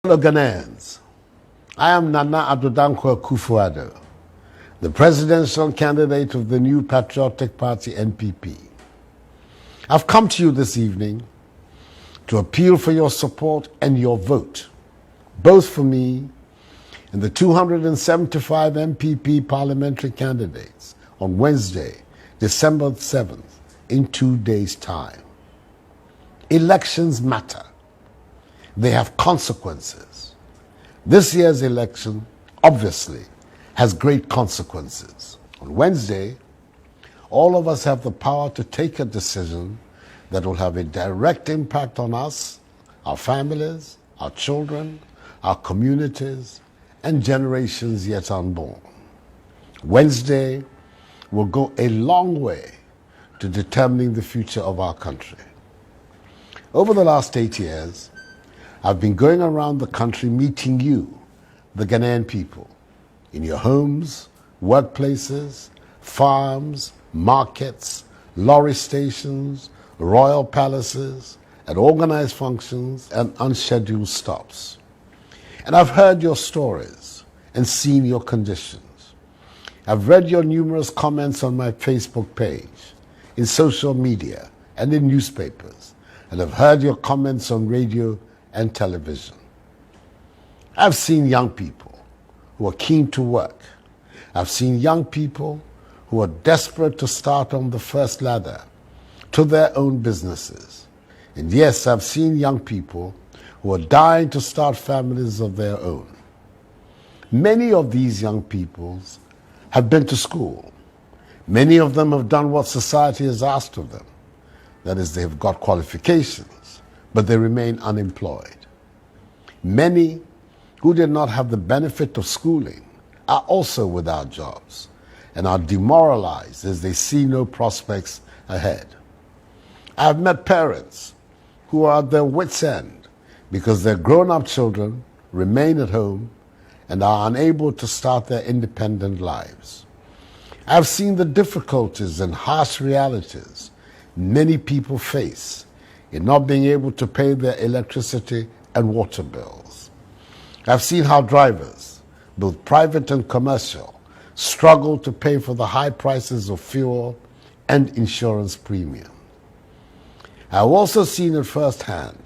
Hello Ghanaians, I am Addo Dankwa Akufo Addo, the presidential candidate of the New Patriotic Party NPP. I've come to you this evening to appeal for your support and your vote, both for me and the 275 NPP parliamentary candidates on Wednesday, December 7th, in 2 days' time. Elections matter. They have consequences. This year's election, obviously, has great consequences. On Wednesday, all of us have the power to take a decision that will have a direct impact on us, our families, our children, our communities, and generations yet unborn. Wednesday will go a long way to determining the future of our country. Over the last 8 years, I've been going around the country meeting you, the Ghanaian people, in your homes, workplaces, farms, markets, lorry stations, royal palaces, at organized functions and unscheduled stops. And I've heard your stories and seen your conditions. I've read your numerous comments on my Facebook page, in social media, and in newspapers, and I've heard your comments on radio and television. I've seen young people who are keen to work. I've seen young people who are desperate to start on the first ladder to their own businesses. And yes, I've seen young people who are dying to start families of their own. Many of these young people have been to school. Many of them have done what society has asked of them. That is, they've got qualifications, but they remain unemployed. Many who did not have the benefit of schooling are also without jobs and are demoralized as they see no prospects ahead. I've met parents who are at their wits' end because their grown-up children remain at home and are unable to start their independent lives. I've seen the difficulties and harsh realities many people face in not being able to pay their electricity and water bills. I've seen how drivers, both private and commercial, struggle to pay for the high prices of fuel and insurance premium. I've also seen at firsthand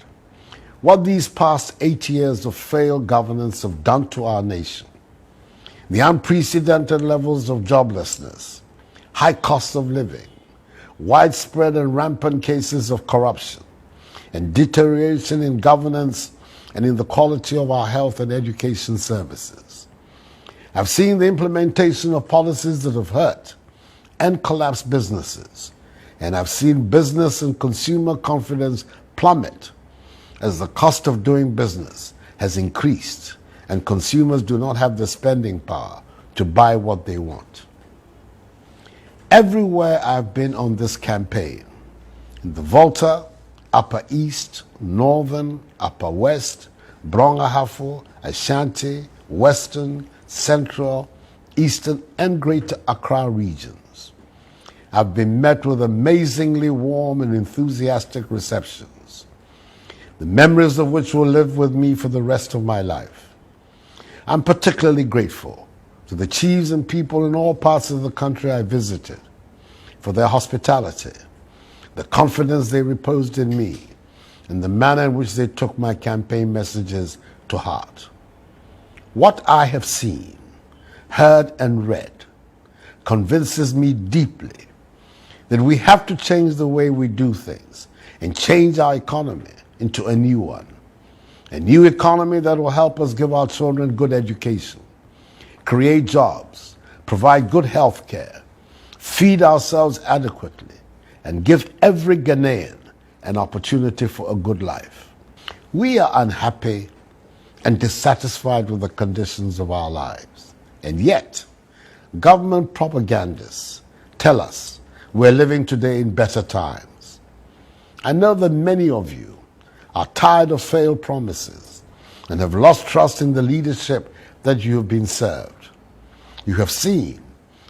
what these past 8 years of failed governance have done to our nation. The unprecedented levels of joblessness, high cost of living, widespread and rampant cases of corruption, and deterioration in governance and in the quality of our health and education services. I've seen the implementation of policies that have hurt and collapsed businesses, and I've seen business and consumer confidence plummet as the cost of doing business has increased and consumers do not have the spending power to buy what they want. Everywhere I've been on this campaign, in the Volta, Upper East, Northern, Upper West, Brong-Ahafo, Ashanti, Western, Central, Eastern, and Greater Accra regions, I've been met with amazingly warm and enthusiastic receptions, the memories of which will live with me for the rest of my life. I'm particularly grateful to the chiefs and people in all parts of the country I visited for their hospitality, the confidence they reposed in me, and the manner in which they took my campaign messages to heart. What I have seen, heard, and read convinces me deeply that we have to change the way we do things and change our economy into a new one. A new economy that will help us give our children good education, create jobs, provide good health care, feed ourselves adequately, and give every Ghanaian an opportunity for a good life. We are unhappy and dissatisfied with the conditions of our lives. And yet, government propagandists tell us we're living today in better times. I know that many of you are tired of failed promises and have lost trust in the leadership that you have been served. You have seen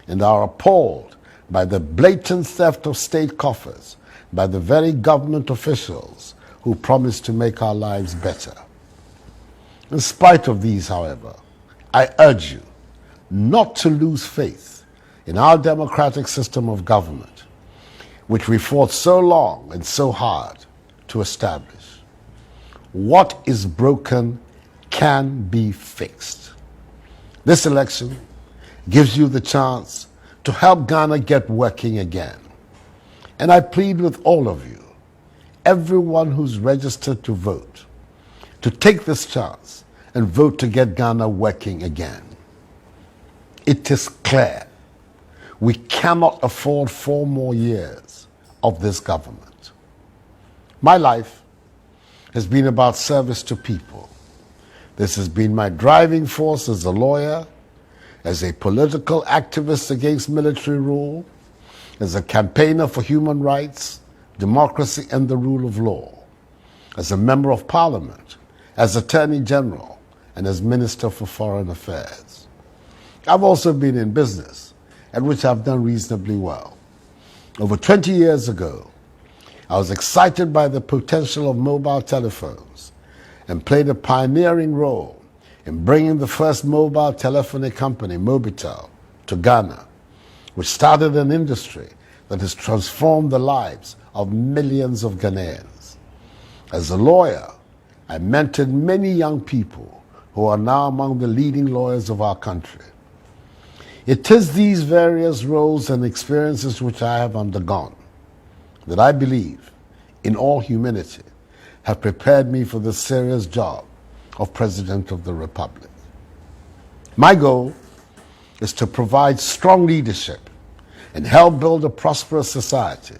and are appalled by the blatant theft of state coffers by the very government officials who promise to make our lives better. In spite of these, however, I urge you not to lose faith in our democratic system of government, which we fought so long and so hard to establish. What is broken can be fixed. This election gives you the chance to help Ghana get working again. And I plead with all of you, everyone who's registered to vote, to take this chance and vote to get Ghana working again. It is clear we cannot afford 4 more years of this government. My life has been about service to people. This has been my driving force as a lawyer, as a political activist against military rule, as a campaigner for human rights, democracy, and the rule of law, as a member of parliament, as Attorney General, and as Minister for Foreign Affairs. I've also been in business, at which I've done reasonably well. Over 20 years ago, I was excited by the potential of mobile telephones and played a pioneering role in bringing the first mobile telephony company, Mobitel, to Ghana, which started an industry that has transformed the lives of millions of Ghanaians. As a lawyer, I mentored many young people who are now among the leading lawyers of our country. It is these various roles and experiences which I have undergone that I believe, in all humility, have prepared me for the serious job of President of the Republic. My goal is to provide strong leadership and help build a prosperous society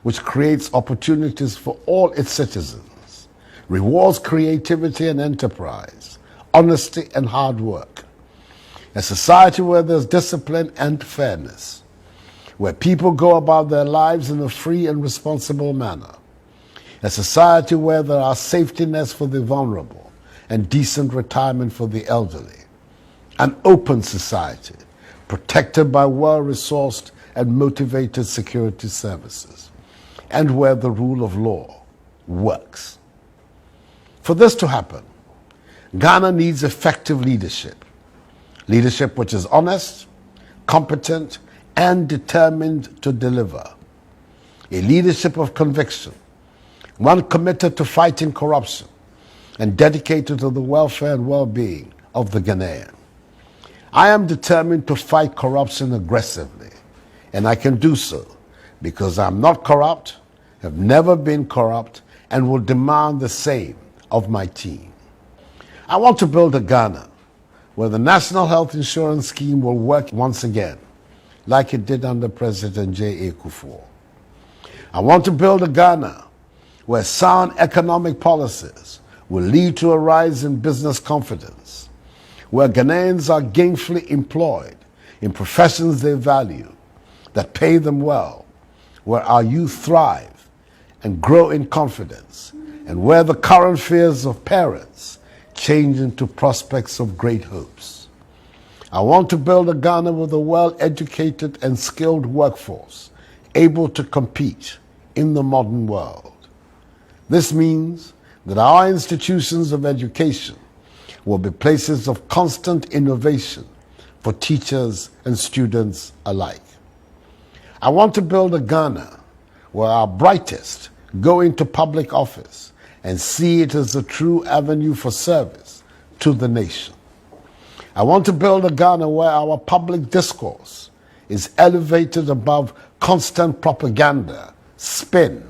which creates opportunities for all its citizens, rewards creativity and enterprise, honesty and hard work, a society where there's discipline and fairness, where people go about their lives in a free and responsible manner, a society where there are safety nets for the vulnerable and decent retirement for the elderly, an open society protected by well-resourced and motivated security services, and where the rule of law works. For this to happen, Ghana needs effective leadership. Leadership which is honest, competent, and determined to deliver. A leadership of conviction, one committed to fighting corruption and dedicated to the welfare and well-being of the Ghanaian. I am determined to fight corruption aggressively, and I can do so because I'm not corrupt, have never been corrupt, and will demand the same of my team. I want to build a Ghana where the National Health Insurance Scheme will work once again, like it did under President J.A. Kufuor. I want to build a Ghana where sound economic policies will lead to a rise in business confidence, where Ghanaians are gainfully employed in professions they value, that pay them well, where our youth thrive and grow in confidence, and where the current fears of parents change into prospects of great hopes. I want to build a Ghana with a well-educated and skilled workforce, able to compete in the modern world. This means that our institutions of education will be places of constant innovation for teachers and students alike. I want to build a Ghana where our brightest go into public office and see it as a true avenue for service to the nation. I want to build a Ghana where our public discourse is elevated above constant propaganda, spin,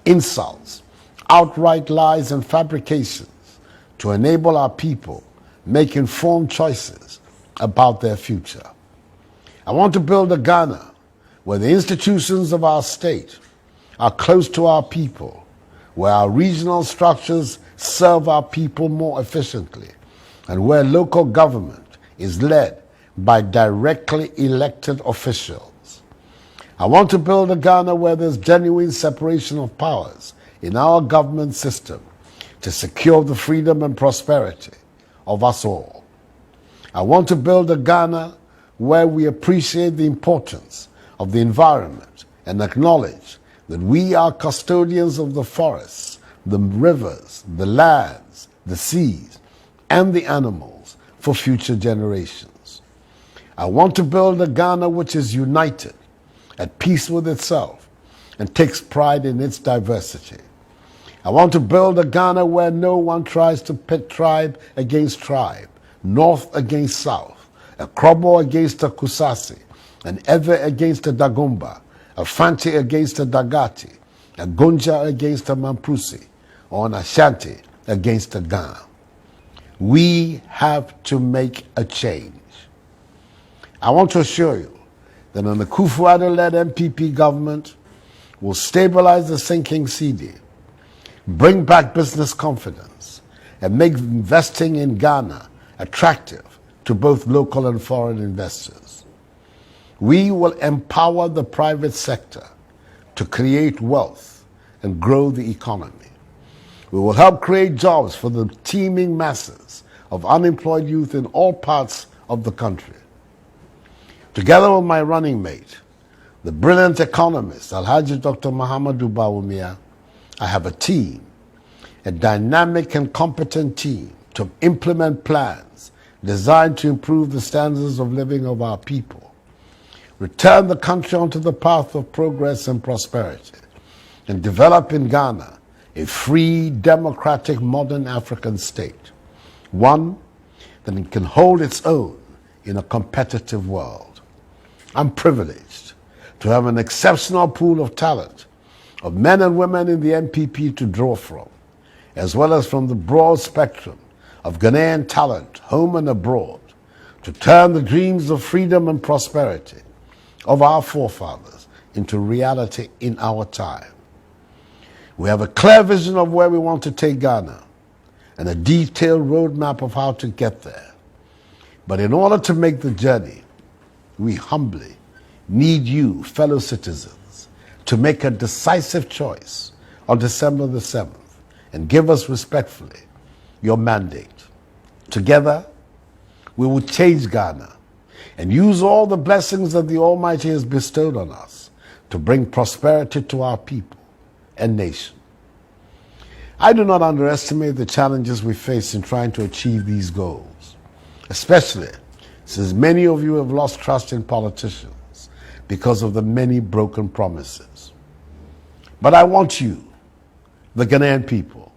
insults, outright lies and fabrications to enable our people make informed choices about their future. I want to build a Ghana where the institutions of our state are close to our people, where our regional structures serve our people more efficiently, and where local government is led by directly elected officials. I want to build a Ghana where there's genuine separation of powers in our government system to secure the freedom and prosperity of us all. I want to build a Ghana where we appreciate the importance of the environment and acknowledge that we are custodians of the forests, the rivers, the lands, the seas, and the animals for future generations. I want to build a Ghana which is united, at peace with itself, and takes pride in its diversity. I want to build a Ghana where no one tries to pit tribe against tribe, north against south, a Krobo against a Kusasi, an Ewe against a Dagomba, a Fanti against a Dagati, a Gonja against a Mamprusi, or an Ashanti against a Ga. We have to make a change. I want to assure you that an Akufo Addo-led MPP government will stabilize the sinking cedi, bring back business confidence, and make investing in Ghana attractive to both local and foreign investors. We will empower the private sector to create wealth and grow the economy. We will help create jobs for the teeming masses of unemployed youth in all parts of the country. Together with my running mate, the brilliant economist Alhaji Dr. Mahamudu Bawumia, I have a team, a dynamic and competent team to implement plans designed to improve the standards of living of our people, return the country onto the path of progress and prosperity, and develop in Ghana a free, democratic, modern African state, one that can hold its own in a competitive world. I'm privileged to have an exceptional pool of talent, of men and women in the MPP to draw from, as well as from the broad spectrum of Ghanaian talent, home and abroad, to turn the dreams of freedom and prosperity of our forefathers into reality in our time. We have a clear vision of where we want to take Ghana and a detailed roadmap of how to get there. But in order to make the journey, we humbly need you, fellow citizens, to make a decisive choice on December the 7th and give us respectfully your mandate. Together, we will change Ghana and use all the blessings that the Almighty has bestowed on us to bring prosperity to our people and nation. I do not underestimate the challenges we face in trying to achieve these goals, especially since many of you have lost trust in politicians because of the many broken promises. But I want you, the Ghanaian people,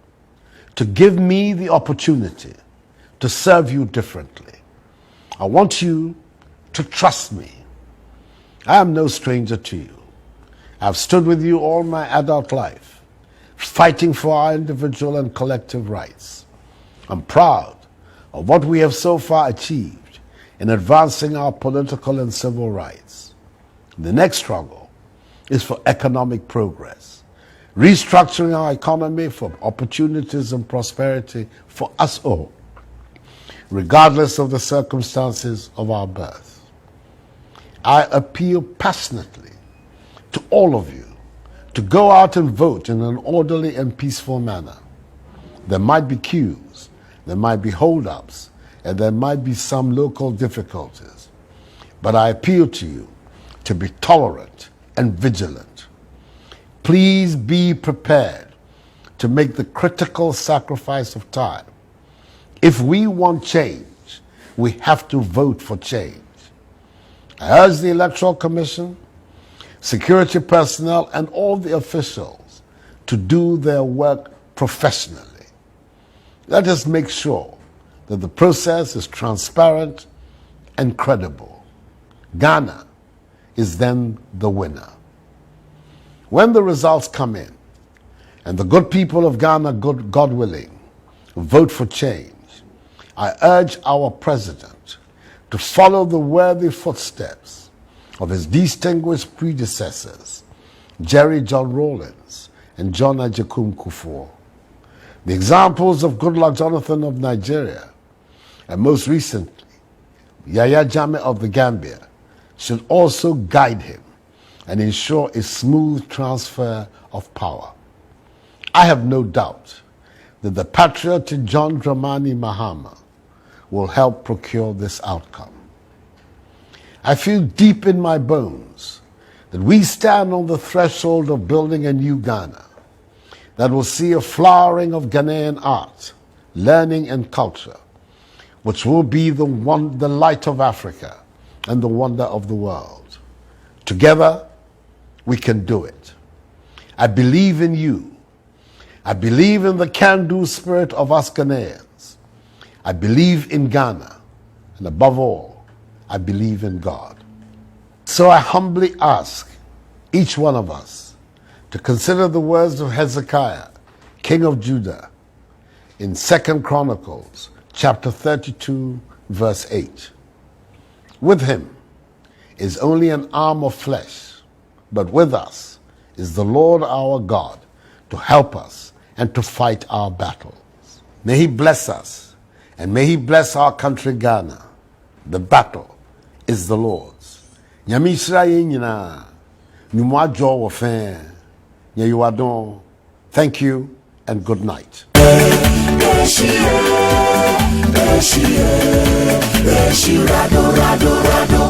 to give me the opportunity to serve you differently. I want you to trust me. I am no stranger to you. I've stood with you all my adult life, fighting for our individual and collective rights. I'm proud of what we have so far achieved in advancing our political and civil rights. The next struggle is for economic progress, restructuring our economy for opportunities and prosperity for us all, regardless of the circumstances of our birth. I appeal passionately to all of you to go out and vote in an orderly and peaceful manner. There might be queues, there might be hold-ups, and there might be some local difficulties. But I appeal to you to be tolerant and vigilant. Please be prepared to make the critical sacrifice of time. If we want change, we have to vote for change. I urge the Electoral Commission, security personnel, and all the officials to do their work professionally. Let us make sure that the process is transparent and credible. Ghana is then the winner. When the results come in, and the good people of Ghana, God willing, vote for change, I urge our president to follow the worthy footsteps of his distinguished predecessors, Jerry John Rawlings and John Agyekum Kufuor. The examples of Goodluck Jonathan of Nigeria, and most recently, Yahya Jammeh of the Gambia, should also guide him and ensure a smooth transfer of power. I have no doubt that the patriotic John Dramani Mahama will help procure this outcome. I feel deep in my bones that we stand on the threshold of building a new Ghana that will see a flowering of Ghanaian art, learning and culture, which will be the light of Africa and the wonder of the world. Together, we can do it. I believe in you. I believe in the can-do spirit of us Ghanaians. I believe in Ghana. And above all, I believe in God. So I humbly ask each one of us to consider the words of Hezekiah, king of Judah, in 2 Chronicles chapter 32, verse 8. With him is only an arm of flesh, but with us is the Lord our God to help us and to fight our battles. May he bless us, and may he bless our country Ghana. The battle is the Lord's. Nyame Israel nyina, nyumo adwo wo fe, nyeyiwadon. Thank you and good night. Rado, rado, rado.